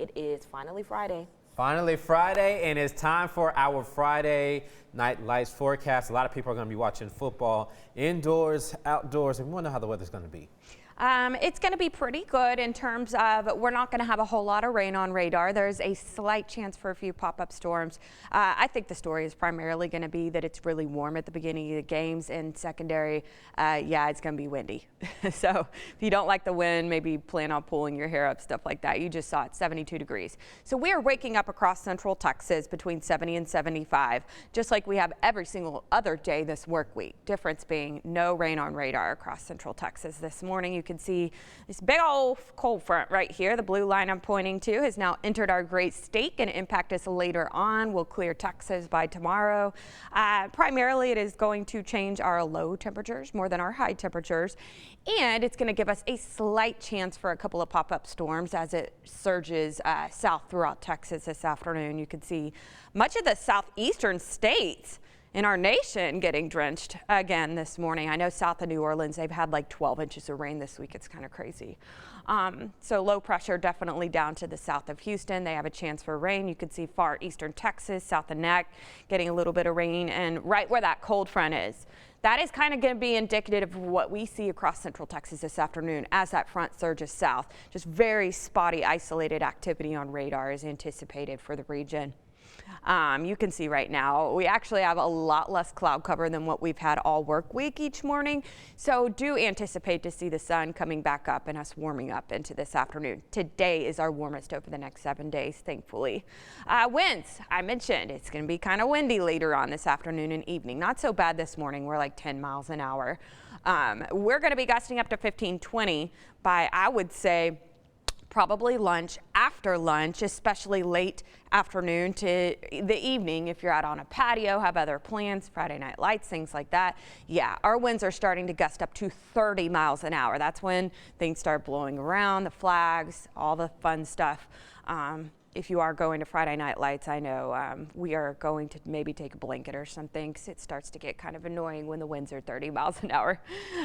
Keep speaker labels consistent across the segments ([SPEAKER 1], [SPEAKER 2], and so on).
[SPEAKER 1] It is finally Friday.
[SPEAKER 2] Finally Friday, and it's time for our Friday night lights forecast. A lot of people are going to be watching football indoors, outdoors, and we want to know how the weather's going to be.
[SPEAKER 3] It's going to be pretty good in terms of we're not going to have a whole lot of rain on radar. There's a slight chance for a few pop-up storms. I think the story is primarily going to be that it's really warm at the beginning of the games, and secondary, yeah, it's going to be windy. So if you don't like the wind, maybe plan on pulling your hair up, stuff like that. You just saw it, 72 degrees. So we are waking up across central Texas between 70 and 75, just like we have every single other day this work week. Difference being no rain on radar across central Texas this morning. You can see this big old cold front right here. The blue line I'm pointing to has now entered our great state and impact us later on. Will clear Texas by tomorrow. Primarily, it is going to change our low temperatures more than our high temperatures, and it's going to give us a slight chance for a couple of pop-up storms as it surges south throughout Texas this afternoon. You can see much of the southeastern states in our nation getting drenched again this morning. I know south of New Orleans, they've had like 12 inches of rain this week. It's kind of crazy. So low pressure definitely down to the south of Houston. They have a chance for rain. You can see far eastern Texas, south of Neck, getting a little bit of rain, and right where that cold front is. That is kind of going to be indicative of what we see across central Texas this afternoon as that front surges south. Just very spotty, isolated activity on radar is anticipated for the region. You can see right now we actually have a lot less cloud cover than what we've had all work week each morning. So do anticipate to see the sun coming back up and us warming up into this afternoon. Today is our warmest over the next 7 days, thankfully. Winds, I mentioned it's going to be kind of windy later on this afternoon and evening. Not so bad this morning. We're like 10 miles an hour. We're going to be gusting up to 15, 20 by, I would say, probably lunch, after lunch, especially late afternoon to the evening. If you're out on a patio, have other plans, Friday night lights, things like that. Yeah, our winds are starting to gust up to 30 miles an hour. That's when things start blowing around, the flags, all the fun stuff. If you are going to Friday night lights, I know we are going to maybe take a blanket or something because it starts to get kind of annoying when the winds are 30 miles an hour.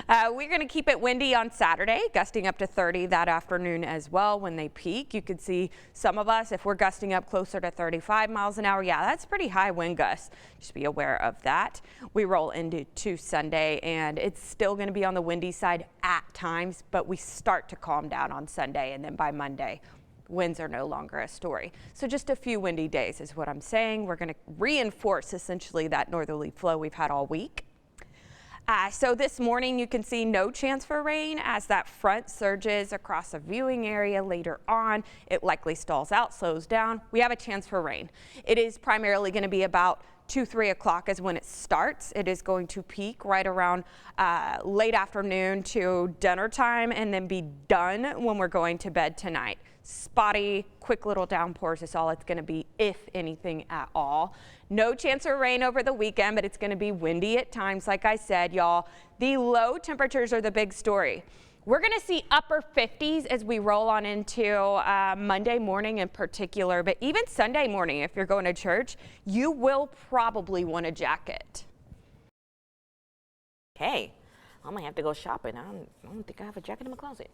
[SPEAKER 3] We're going to keep it windy on Saturday, gusting up to 30 that afternoon as well when they peak. You could see some of us, if we're gusting up closer to 35 miles an hour, yeah, that's pretty high wind gusts. Just be aware of that. We roll into Sunday, and it's still going to be on the windy side at times, but we start to calm down on Sunday, and then by Monday, winds are no longer a story. So just a few windy days is what I'm saying. We're going to reinforce essentially that northerly flow we've had all week. So this morning you can see no chance for rain as that front surges across a viewing area later on. It likely stalls out, slows down. We have a chance for rain. It is primarily going to be about 2-3 o'clock is when it starts. It is going to peak right around late afternoon to dinner time and then be done when we're going to bed tonight. Spotty, quick little downpours is all it's going to be, if anything at all. No chance of rain over the weekend, but it's going to be windy at times. Like I said, y'all, the low temperatures are the big story. We're going to see upper 50s as we roll on into Monday morning in particular, but even Sunday morning, if you're going to church, you will probably want a jacket.
[SPEAKER 1] Hey, I might have to go shopping. I don't think I have a jacket in my closet.